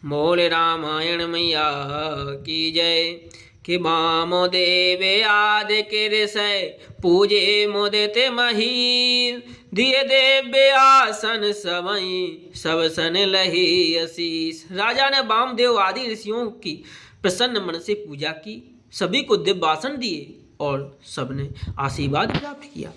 बोले रामायण मैया की जय। कि बामो देवे आदि के ऋषय पूजे मोदित महीर। दिए देव्य आसन सबई सब सन लही आशीष। राजा ने वामदेव आदि ऋषियों की प्रसन्न मन से पूजा की, सभी को दिव्य आसन दिए और सबने आशीर्वाद प्राप्त किया।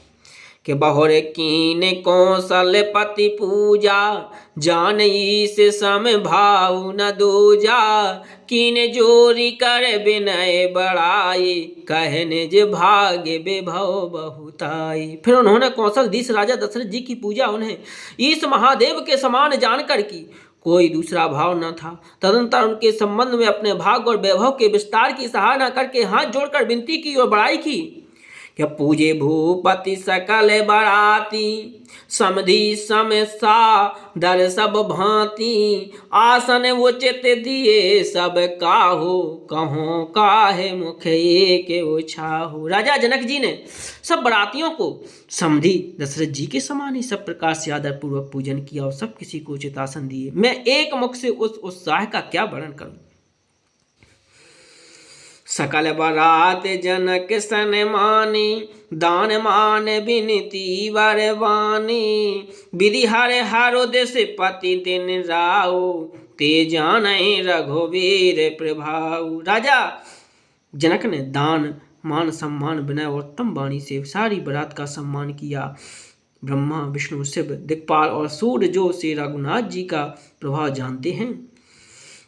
कि बहुरे कीन कौशलपति पूजा, जान ईस सम भाव न दूजा। कीन जोरी कर विनय बड़ाई, कह निज भाग्य विभव बहुताई। फिर उन्होंने कौशल दीस राजा दशरथ जी की पूजा उन्हें ईश महादेव के समान जानकर की, कोई दूसरा भाव न था। तदंतर उनके संबंध में अपने भाग और वैभव के विस्तार की सराहना करके हाथ जोड़कर विनती की और बड़ाई की। कि पूजे भूपति सकल बराती, समधि समसा दर सब भांति। आसन उचित दिए सब काहू, कहो काहे मुख एक उछाहू। राजा जनक जी ने सब बरातियों को समधि दशरथ जी के समान ही सब प्रकार से आदर पूर्वक पूजन किया और सब किसी को उचित आसन दिए। मैं एक मुख से उस उत्साह का क्या वर्णन करूं। सकल बरात जनक सन मानी, दान मान विनती वरवानी। विधि हर हर देश पति दिन राउ, ते जान रघुवीर प्रभाऊ। राजा जनक ने दान मान सम्मान विनय और उत्तम वाणी से सारी बरात का सम्मान किया। ब्रह्मा विष्णु शिव दिक्पाल और सूर्य जो श्री रघुनाथ जी का प्रभाव जानते हैं।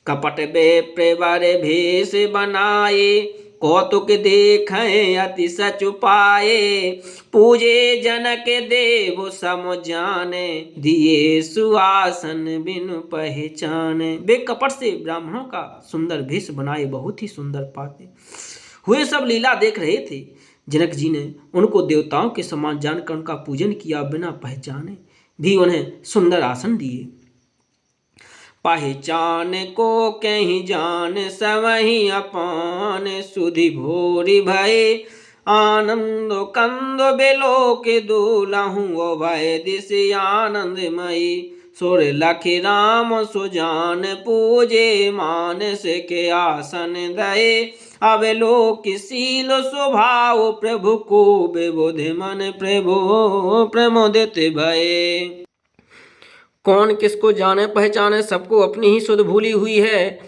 कपट बेप्रवर भेष बनाए, कौतुक देखें अति सच पाए। पूजे जनक देव सम जाने, दिए सुआसन बिनु पहचाने। वे कपट से ब्राह्मणों का सुंदर भेष बनाए बहुत ही सुंदर पाते हुए सब लीला देख रहे थे। जनक जी ने उनको देवताओं के समान जानकर उनका पूजन किया, बिना पहचाने भी उन्हें सुंदर आसन दिए। पहचान को कहीं जान सवही अपान, सुधि भोरी भय आनंद कंद बेलो के दूलहूँ भय दिश आनंदमयी। सुर लखि राम सुजान पूजे, मानस के आसन दये। अवलोक शील स्वभाव, प्रभु को विबुधि मन प्रभु प्रमोदित भये। कौन किसको जाने पहचाने, सबको अपनी ही सुध भूली हुई है।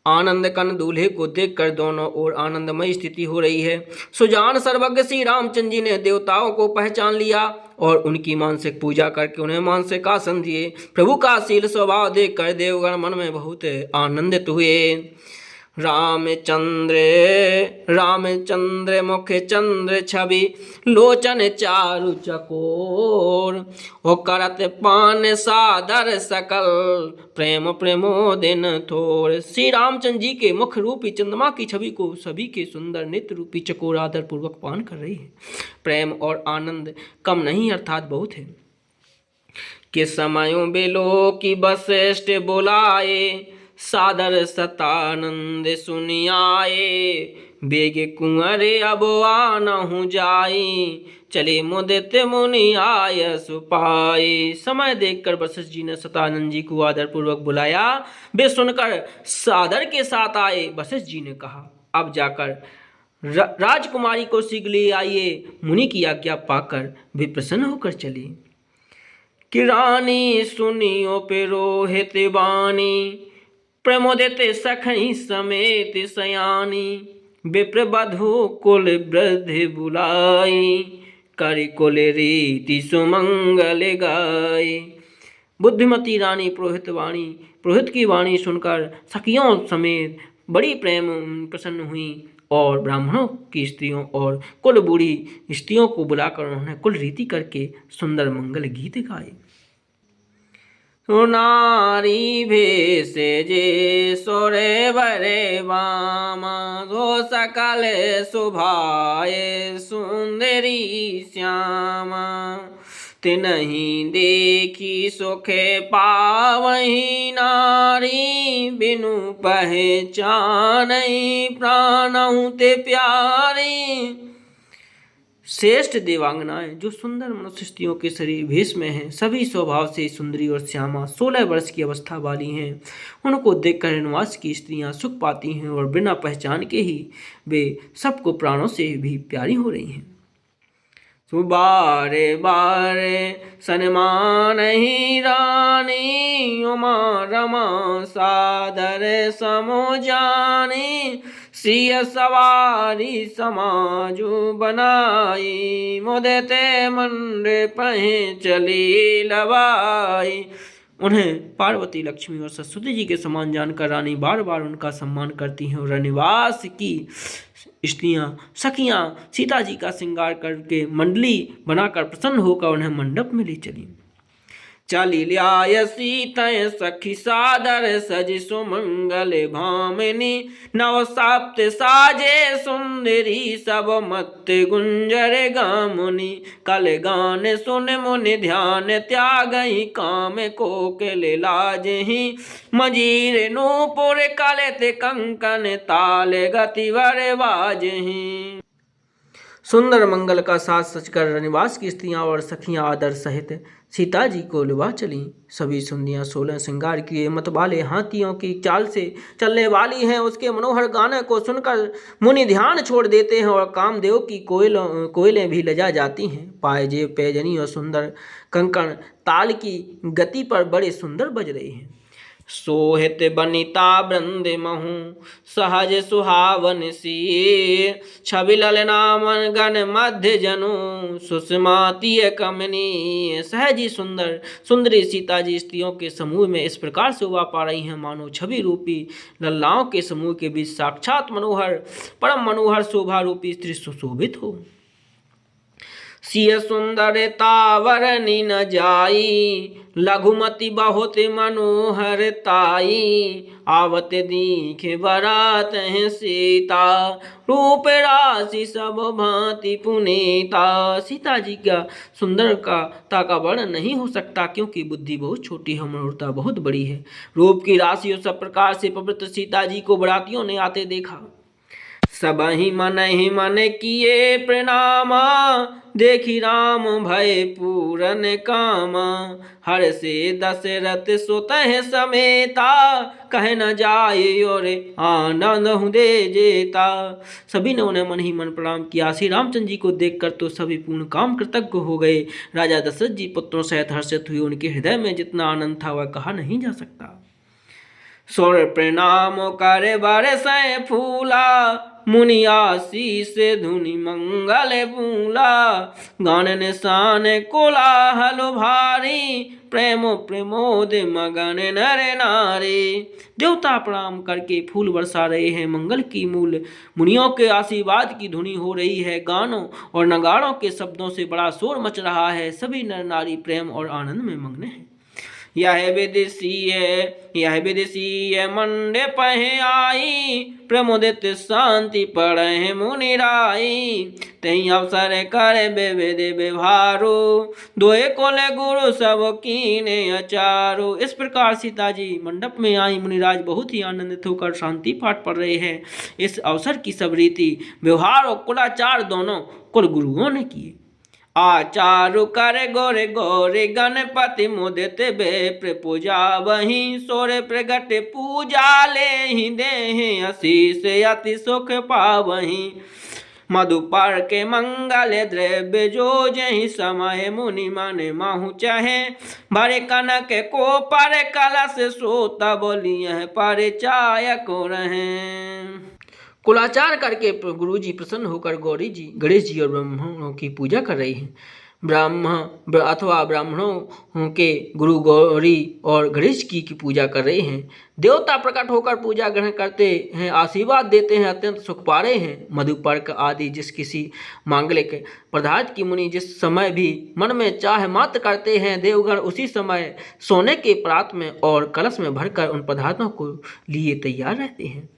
आनंद कन दूल्हे को देखकर दोनों ओर आनंदमय स्थिति हो रही है। सुजान सर्वज्ञ श्री रामचंद्र जी ने देवताओं को पहचान लिया और उनकी मानसिक पूजा करके उन्हें मानसिक आसन दिए। प्रभु का शील स्वभाव देखकर देवगण मन में बहुत आनंदित हुए। रामचंद्र रामचंद्र मुख चंद्र छवि, लोचन चारु चकोर। ओ करत पान सादर सकल, प्रेम प्रमोदिन थोर। श्री रामचंद्र जी के मुख रूपी चंद्रमा की छवि को सभी के सुंदर नित्य रूपी चकोर आदर पूर्वक पान कर रही है। प्रेम और आनंद कम नहीं अर्थात बहुत है। कि समयों बेलो की वशिष्ठ बुलाए, सादर सतानंद सुनियाए। बेग कुंवरे अब आनहु जाई, चले मुदित मुनि आय सुपाए। समय देखकर वशिष्ठ जी ने सतानंद जी को आदर पूर्वक बुलाया। वे सुनकर सादर के साथ आए। वशिष्ठ जी ने कहा, अब जाकर राजकुमारी को शीघ्र ले आइए। मुनि की आज्ञा पाकर वे प्रसन्न होकर चले। कि रानी सुनियो पुरोहित वाणी, प्रमोदित सखई समेत सयानी। विप्र बधु कुल वृद्धि बुलाई, कर कुल रीति सुमंगल गाय। बुद्धिमती रानी पुरोहित की वाणी सुनकर सखियों समेत बड़ी प्रेम प्रसन्न हुई और ब्राह्मणों की स्त्रियों और कुल बूढ़ी स्त्रियों को बुलाकर उन्होंने कुल रीति करके सुंदर मंगल गीत गाए। नारी भेष जे सोरे बरे वामा, दो सकल शोभाए सुंदरी श्यामा। तिनहि देखी सुखे पावही नारी, बिनु पहचानहि प्राणहु ते प्यारी। श्रेष्ठ देवांगनाएं जो सुंदर मनुष्य स्त्रियों के शरीर भेष में हैं, सभी स्वभाव से सुंदरी और श्यामा 16 वर्ष की अवस्था वाली हैं। उनको देखकर रनवास की स्त्रियां सुख पाती हैं और बिना पहचान के ही वे सबको प्राणों से भी प्यारी हो रही हैं। बारे बारे सनमान ही रानी, उमा रमा सादर समो जानी, सिय सवारी समाजु बनाई, मुदते मंडे पहे चली लबाई। उन्हें पार्वती, लक्ष्मी और सरस्वती जी के समान जानकर रानी बार बार उनका सम्मान करती हैं और रनिवास की स्त्रियां सखियां सीता जी का श्रृंगार करके मंडली बनाकर प्रसन्न होकर उन्हें मंडप में ले चली। चली ल्याय सीतय सखी सादर सज सुमंगल भामिनी, नव सप्त साजे सुंदरी सब मत गुंजर गामुनि, कल गान सुन मुनि ध्यान त्यागहि, काम कोकिल लाजहि, मजीर नूपुर कलत कंकन ताल गति वर बाजहि। सुंदर मंगल का साज सजकर रनिवास की स्त्रियां और सखियां आदर सहित सीता जी को लुभा चली। सभी सुंदियां 16 श्रृंगार किए मतवाले हाथियों की चाल से चलने वाली हैं। उसके मनोहर गाने को सुनकर मुनि ध्यान छोड़ देते हैं और कामदेव की कोयलें भी लजा जाती हैं। पाए जेब पैजनी और सुंदर कंकण ताल की गति पर बड़े सुंदर बज रहे हैं। सोहित बनिता वृंद महु सहज सुहावन सी, छवि ललनामन गण मध्य जनु, सुषमाती कमनी। सहज ही सुंदर सुंदरी सीता जी स्त्रियों के समूह में इस प्रकार से उभा पा रही हैं मानो छवि रूपी लल्लाओं के समूह के बीच साक्षात मनोहर परम मनोहर शोभा रूपी स्त्री सुशोभित हो। सिय सुंदरता वरनी न जाई, लघुमति बहुत मनोहरताई, आवत दीखे बरात है सीता, रूप राशि सब भांति पुनीता। सीता जी का सुंदरता का वर्णन नहीं हो सकता क्योंकि बुद्धि बहुत छोटी है, मनोहरता बहुत बड़ी है। रूप की राशि और सब प्रकार से पवित्र सीता जी को बरातियों ने आते देखा। सब ही मन किए प्रणामा, देखी राम भय पूरन कामा, हर से दशरथ सुतः समेता, कह न जाए और आनंद दे जेता। सभी ने उन्हें मन ही मन प्रणाम किया। श्री रामचंद्र जी को देखकर तो सभी पूर्ण काम कृतज्ञ हो गए। राजा दशरथ जी पुत्रों सहित हर्षित हुए। उनके हृदय में जितना आनंद था वह कहा नहीं जा सकता। सोर प्रणाम करे बरसै फूला, मुनि आशीष धुनि मंगल फूला, गान निशान कोलाहल भारी, प्रेम प्रमोद मगन नर नारी। देवता प्रणाम करके फूल बरसा रहे हैं, मंगल की मूल मुनियों के आशीर्वाद की धुनी हो रही है, गानों और नगाड़ों के शब्दों से बड़ा शोर मच रहा है। सभी नर नारी प्रेम और आनंद में मग्न हैं। यह विदेशीय मंडे पहे आई, प्रमोदित शांति पढ़े मुनि राई, तई अवसर कर विविध व्यवहारो, दोए कोले गुरु सब कीने अचारो। इस प्रकार सीता जी मंडप में आई। मुनिराज बहुत ही आनंदित होकर शांति पाठ पढ़ रहे हैं। इस अवसर की सब रीति व्यवहार और कुलाचार दोनों कुल गुरुओं ने किए। आचारु कर गोरे गोरे गणपति मुदित बेप्र पूजा वहीं, सोरे प्रगट पूजा ले ही दे आशीष अति सुख पावहीं, मधुपर के मंगल द्रव्य जो जही समय, मुनि मन माहु चहे भरे कनक को पर कलश सोत, बोलिए पर चाय को रहे। कुलाचार करके गुरु जी प्रसन्न होकर गणेश जी और ब्राह्मणों की पूजा कर रहे हैं। ब्राह्मणों के गुरु गौरी और गणेश की पूजा कर रहे हैं। देवता प्रकट होकर पूजा ग्रहण करते हैं, आशीर्वाद देते हैं, अत्यंत सुख पा रहे हैं। मधुपर्क आदि जिस किसी मांगलिक पदार्थ की मुनि जिस समय भी मन में चाह मात्र करते हैं, देवगण उसी समय सोने के प्रात में और कलश में भरकर उन पदार्थों को लिए तैयार रहते हैं।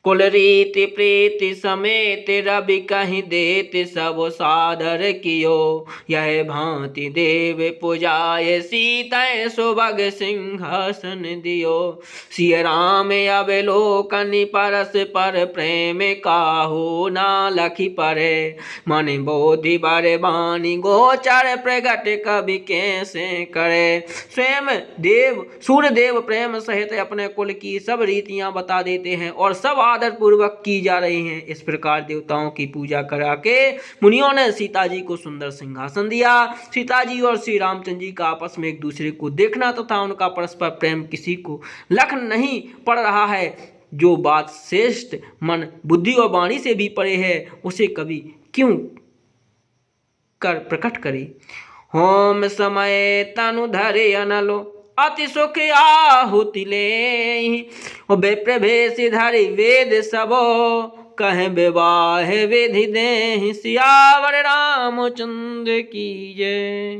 कुल रीति प्रीति समेत रवि कहीं देत सब सादर कियो। यह भांति देव पुजाय सीतै सुभग सिंहासन दियो। सिय राम अवलोकनि परस पर प्रेम काहू ना लखी परे। मन बोधि बर बानी गोचर प्रगट कवि कैसे करे। स्वयं देव सूर्यदेव प्रेम सहित अपने कुल की सब रीतियां बता देते हैं और सब आदर पूर्वक की जा रही हैं। इस प्रकार देवताओं की पूजा करा के मुनियों ने सीता जी को सुंदर सिंहासन दिया। सीता जी और श्री रामचंद्र जी का आपस में एक दूसरे को देखना तथा उनका परस्पर प्रेम किसी को लख नहीं पड़ रहा है। जो बात श्रेष्ठ मन बुद्धि और वाणी से भी परे है उसे कभी क्यों कर प्रकट करे। होम समय तनु धरे अनलो अति सुख आहुति लेहि। विप्रवेश धरि वेद सबो कहे विवाह विधि देहि। सियावर रामचंद्र की जय।